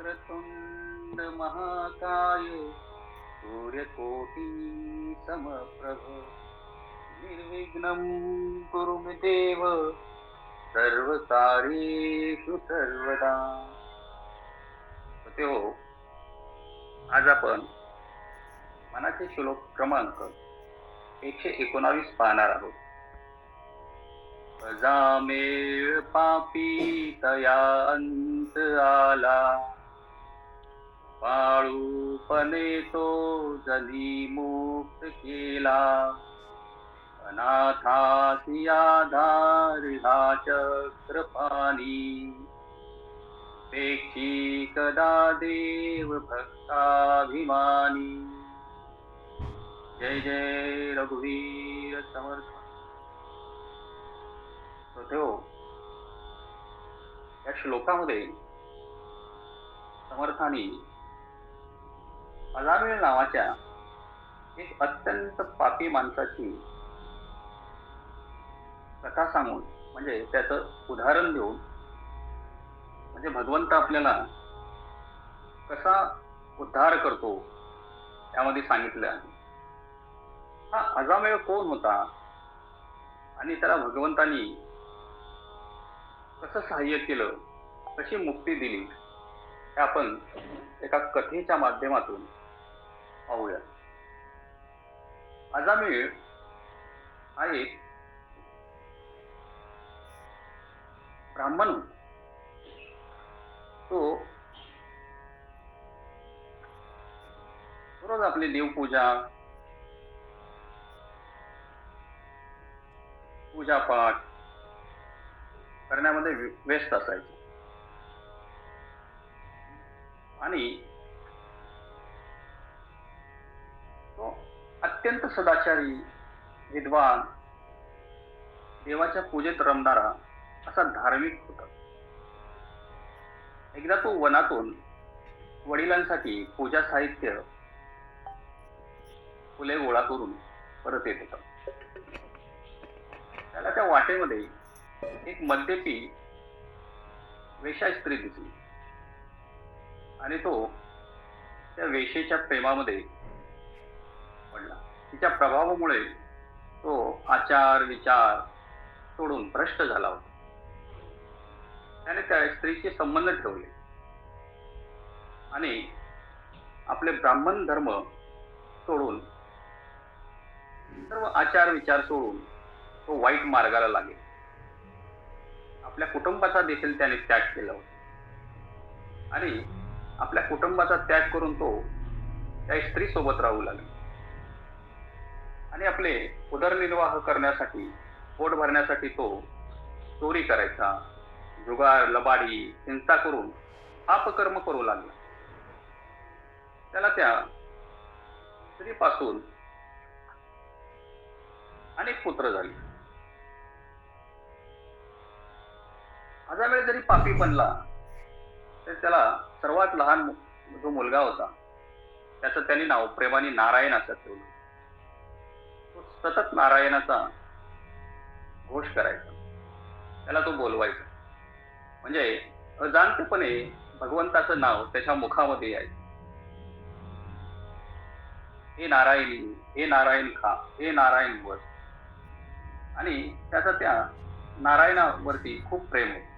वक्रतुंड महाकाय सूर्यकोटि समप्रभ निर्विघ्नं कुरु मे देव सर्वकार्येषु सर्वदा. ते हो, आज आपण मनाचे श्लोक क्रमांक 119 पाहणार आहोत. अजामेळ पापी तया अंत आला, पाळूपणे तो जनी मुक्त केला. अनाथासी आधार हा चक्रपाणी, पेक्षी कदा देव भक्ताभिमानी. जय जय रघुवीर समर्थ. या श्लोकामध्ये समर्थांनी अजामेळ नावाच्या एक अत्यंत पापी माणसाची कथा सांगून, म्हणजे त्याचं उदाहरण देऊन, म्हणजे भगवंत आपल्याला कसा उद्धार करतो यामध्ये सांगितलं आहे. हा अजामेळ कोण होता आणि त्याला भगवंतानी कसं सहाय्य केलं, कशी मुक्ती दिली, हे आपण एका कथेच्या माध्यमातून पाहूया. अजामेळ हा एक ब्राह्मण होता. तो रोज आपली देवपूजा, पूजापाठ करण्यामध्ये व्यस्त असायचा आणि तो अत्यंत सदाचारी, विद्वान, देवाच्या पूजेत रमणारा असा धार्मिक होता. एकदा तो वनातून वडिलांसाठी पूजा साहित्य, फुले गोळा करून परत येत होता. त्याला त्या वाटेमध्ये एक मद्यपी वेश्या स्त्री दिसली आणि तो त्या वेश्येच्या प्रेमामध्ये पडला. तिच्या प्रभावामुळे तो आचार विचार सोडून भ्रष्ट झाला होता. त्याने त्या स्त्रीचे संबंध ठेवले आणि आपले ब्राह्मण धर्म सोडून, सर्व आचार विचार सोडून तो वाईट मार्गाला लागेल. आपल्या कुटुंबाचा देखील त्याने त्याग केला होता आणि आपल्या कुटुंबाचा त्याग करून तो त्या स्त्री सोबत राहू लागला आणि आपले उदरनिर्वाह करण्यासाठी, पोट भरण्यासाठी तो चोरी करायचा, जुगार, लबाडी, हिंसा करून पापकर्म करू लागला. त्याला त्या स्त्रीपासून अनेक पुत्र झाले. अजामेळ जरी पापी बनला तर त्याला सर्वात लहान जो मुलगा होता त्याचं त्यांनी नाव प्रेमाने नारायण असं ठेवलं. तो सतत नारायणाचा घोष करायचा, त्याला तो बोलवायचा, म्हणजे अजाणतेपणे भगवंताचं नाव त्याच्या मुखामध्ये यायचं. हे नारायणी, हे नारायण खा, हे नारायण बस. आणि त्याचा त्या नारायणावरती खूप प्रेम होतं.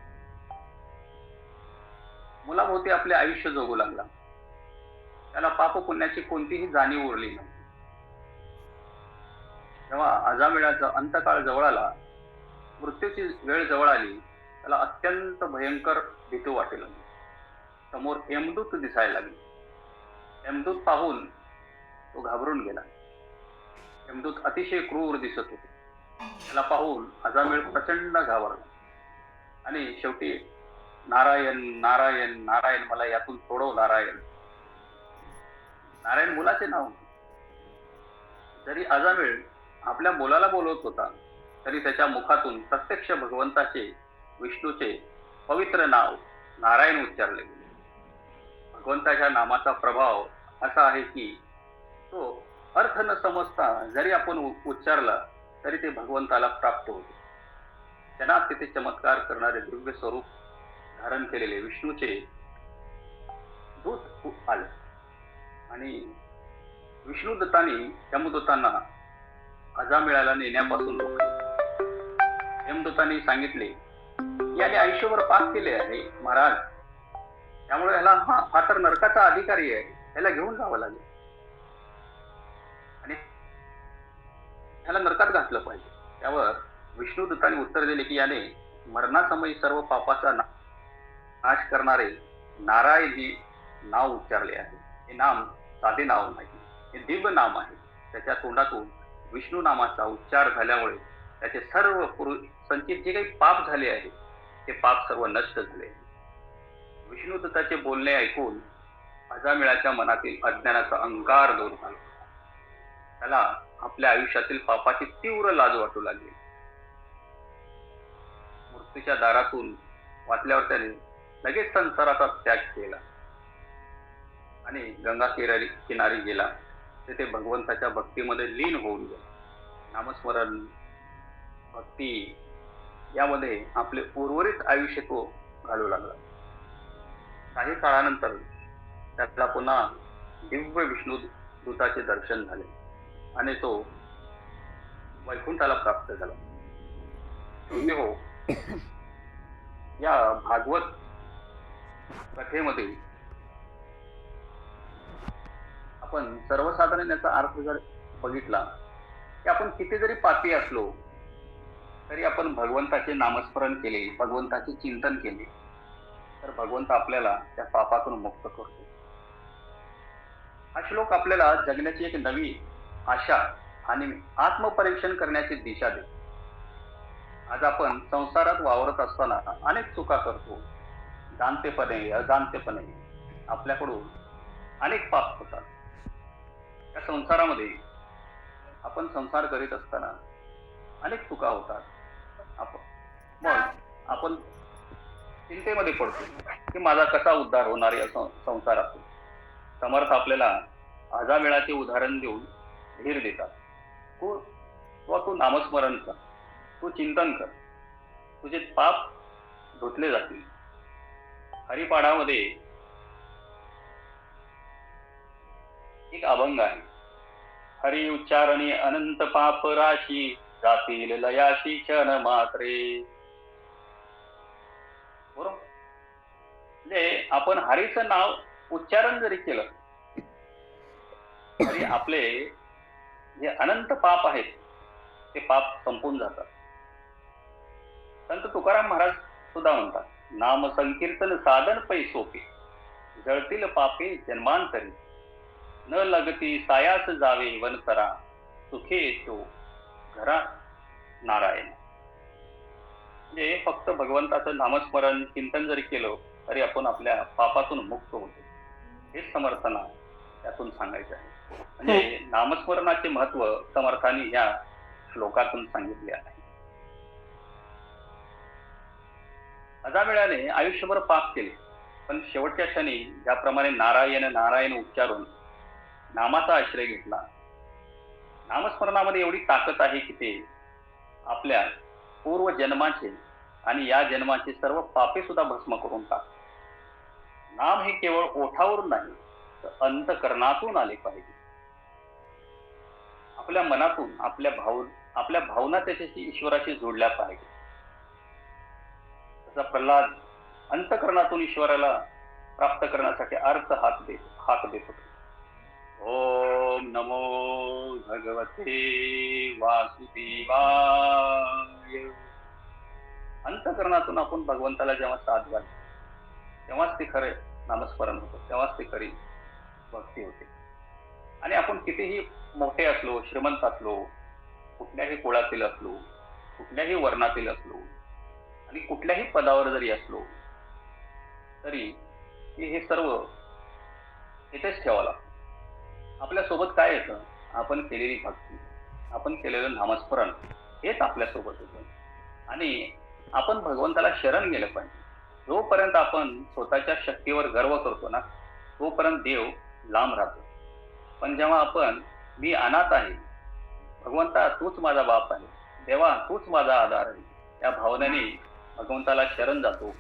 मुलाभोवती आपले आयुष्य जगू लागला. त्याला पाप पुण्याची कोणतीही जाणीव उरली नाही. जेव्हा अजामेळाचा अंतकाळ जवळ आला, मृत्यूची वेळ जवळ आली, त्याला अत्यंत भयंकर भीती वाटेल. समोर यमदूत दिसायला लागले. यमदूत पाहून तो घाबरून गेला. यमदूत अतिशय क्रूर दिसत होते. त्याला पाहून अजामेळ प्रचंड घाबरला आणि शेवटी नारायण नारायण नारायण, मला यातून सोडव नारायण. नारायण मुलाचे नाव. जरी अजामेळ आपल्या मुलाला बोलवत होता तरी त्याच्या मुखातून प्रत्यक्ष भगवंताचे, विष्णूचे पवित्र नाव नारायण उच्चारले गेले. भगवंताच्या नामाचा प्रभाव असा आहे की तो अर्थ न समजता जरी आपण उच्चारला तरी ते भगवंताला प्राप्त होते. त्यांना तिथे चमत्कार करणारे दिव्य स्वरूप धारण केलेले विष्णूचे दूत आलं आणि विष्णुदत्ताने यमदूतांना अजामिळाला नेण्यापासून रोखले. यमदूतांनी सांगितले की याने आयुष्यभर पाप केले आहे महाराज, त्यामुळे हा तर नरकाचा अधिकारी आहे, याला घेऊन जावं लागेल आणि याला नरकात घातलं पाहिजे. त्यावर विष्णुदत्तांनी उत्तर दिले की याने मरणासमयी सर्व पापाचा नाश करणारे नारायण हे नाव उच्चारले आहे. हे नाम साधे नाव नाही, हे दिव्य नाम आहे. त्याच्या तोंडातून विष्णू नामाचा उच्चार झाल्यामुळे त्याचे सर्व संचित जे काही पाप झाले आहे ते पाप सर्व नष्ट झाले. विष्णुदत्ताचे बोलणे ऐकून अजामिळाच्या मनातील अज्ञानाचा अंगार दूर झाला. त्याला आपल्या आयुष्यातील पापाची तीव्र लाज वाटू लागली. मृत्यूच्या दारातून वाचल्यावर त्याने लगेच संसाराचा त्याग केला आणि गंगा किनारी गेला. तेथे भगवंताच्या भक्तीमध्ये लीन होऊन गेला. नामस्मरण भक्ती यामध्ये आपले उर्वरित आयुष्य तो घालू लागला. काही काळानंतर त्याला पुन्हा दिव्य विष्णू दूताचे दर्शन झाले आणि तो वैकुंठाला प्राप्त झाला. हो, या भागवत कथेमध्ये आपण सर्वसाधारण याचा अर्थ जर बघितला की आपण किती जरी पापी असलो तरी आपण भगवंताचे नामस्मरण केले, भगवंताचे चिंतन केले तर भगवंत आपल्याला त्या पापातून मुक्त करतो. हा श्लोक आपल्याला जगण्याची एक नवी आशा आणि आत्मपरीक्षण करण्याची दिशा देतो. आज आपण संसारात वावरत असताना अनेक चुका करतो. जाणतेपणे अजाणतेपणे आपल्याकडून अनेक पाप होतात. या संसारामध्ये आपण संसार करीत असताना अनेक चुका होतात. आपण चिंतेमध्ये पडतो की माझा कसा उद्धार होणार या संसारातून. समर्थ आपल्याला अजामिळाचे उदाहरण देऊन धीर देतात. तू नामस्मरण कर, तू चिंतन कर, तुझे पाप धुतले जातील. हरिपाठामध्ये एक अभंग आहे. हरी उच्चारणी अनंत पाप राशी जातील लयाशी क्षण मात्रे. बरोबर, म्हणजे आपण हरीचं नाव उच्चारण जरी केलं तरी आपले जे अनंत पाप आहेत ते पाप संपून जातात. संत तुकाराम महाराज सुद्धा म्हणतात, नाम संकीर्तन साधन पै सोपे, जळतील पापे जन्मांतरी, न लगती सायास जावे वनकरा, सुखे येतो घरा नारायण. म्हणजे फक्त भगवंताचं नामस्मरण चिंतन जरी केलं तरी आपण आपल्या पापातून मुक्त होतो. हेच समर्थना त्यातून सांगायचं आहे. म्हणजे नामस्मरणाचे महत्व समर्थांनी या श्लोकातून सांगितले आहे. अजामिळाने आयुष्यभर पाप केले, पण शेवटच्या क्षणी ज्याप्रमाणे नारायण नारायण उच्चारून नामाचा आश्रय घेतला. नामस्मरणामध्ये एवढी ताकद आहे की ते आपल्या पूर्व जन्माचे आणि या जन्माचे सर्व पापे सुद्धा भस्म करून टाकते. नाम हे केवळ ओठावरून नाही तर अंतकरणातून आले पाहिजे. आपल्या मनातून आपल्या भावना त्याच्याशी ईश्वराशी जोडल्या पाहिजे. तसा प्रल्हाद अंतकरणातून ईश्वराला प्राप्त करण्यासाठी अर्थ हाक देत होते. ओम नमो भगवते वासुदेवाय. अंतकरणातून आपण भगवंताला जेव्हा साथ घालतो तेव्हाच ते खरे नामस्मरण होतं, तेव्हाच ते खरी भक्ती होते. आणि आपण कितीही मोठे असलो, श्रीमंत असलो, कुठल्याही कुळातील असलो, कुठल्याही वर्णातील असलो आणि कुठल्याही पदावर जरी असलो तरी हे सर्व इथेच ठेवावं लागतं. आपल्या सोबत काय येतं? आपण केलेली भक्ती, आपण केलेलं नामस्मरण हेच आपल्या सोबत येतं. आणि आपण भगवंताला शरण गेलं पाहिजे. जोपर्यंत आपण स्वतःच्या शक्तीवर गर्व करतो ना तोपर्यंत देव लांब राहतो. पण जेव्हा आपण मी अनाथ आहे, भगवंता तूच माझा बाप आहे, देवा तूच माझा आधार आहे, या भावनेने भगवंताला शरण जातो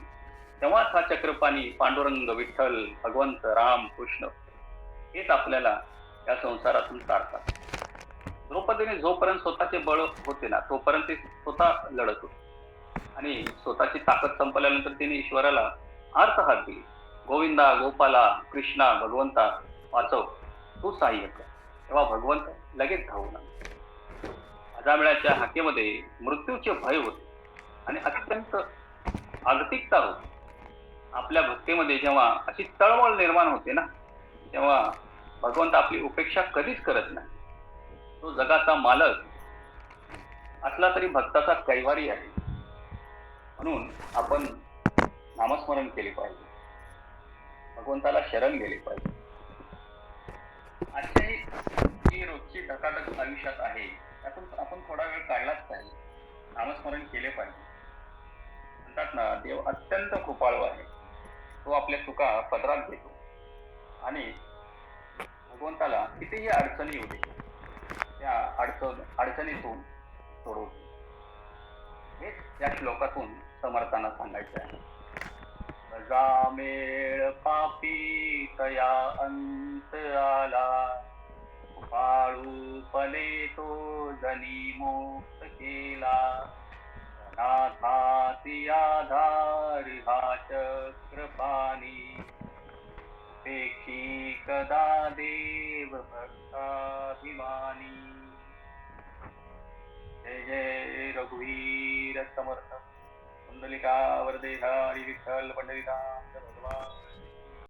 तेव्हाच हा चक्रपाणी पांडुरंग विठ्ठल भगवंत राम कृष्ण हेच आपल्याला या संसारातून काढतात. द्रौपदीने जोपर्यंत स्वतःचे बळ होते ना तोपर्यंत ती स्वतः लढत होती आणि स्वतःची ताकद संपल्यानंतर तिने ईश्वराला आर्त हाक दिली, गोविंदा गोपाला कृष्णा भगवंता वाचव, तू सहाय्य कर. तेव्हा भगवंत लगेच धावून आले. अजामिळाच्या हाकेमध्ये मृत्यूचे भय होते आणि अत्यंत आगतिकता होती. आपल्या भक्तीमध्ये जेव्हा अशी तळमळ निर्माण होते ना तेव्हा भगवंत आपली उपेक्षा कधीच करत नाही. तो जगाचा मालक असला तरी भक्ताचा कैवारी आहे. म्हणून आपण नामस्मरण केले पाहिजे, भगवंताला शरण गेले पाहिजे. आजची जी रोजची धकाधक आयुष्यात आहे त्यातून आपण थोडा वेळ काढलाच पाहिजे, नामस्मरण केले पाहिजे. म्हणतात ना देव अत्यंत कृपाळू आहे, तो आपल्या चुका पदरात घेतो आणि भगवंताला कितीही अडचणी येऊ दे त्या अडचणीतून सोडवतो. हेच या श्लोकातून समर्थांना सांगायचे आहे. गजामेळ पापी तया अंत आला, कृपाळूपणे तो जनी मुक्त केला. अनाथासी आधारी हा चक्रपाणी, उपेक्षी कदा देव भक्ताभिमानी. जय जय रघुवीर समर्थ. कुंडलिका वरदे हरी विठ्ठल पंढरीनाथ भगवान.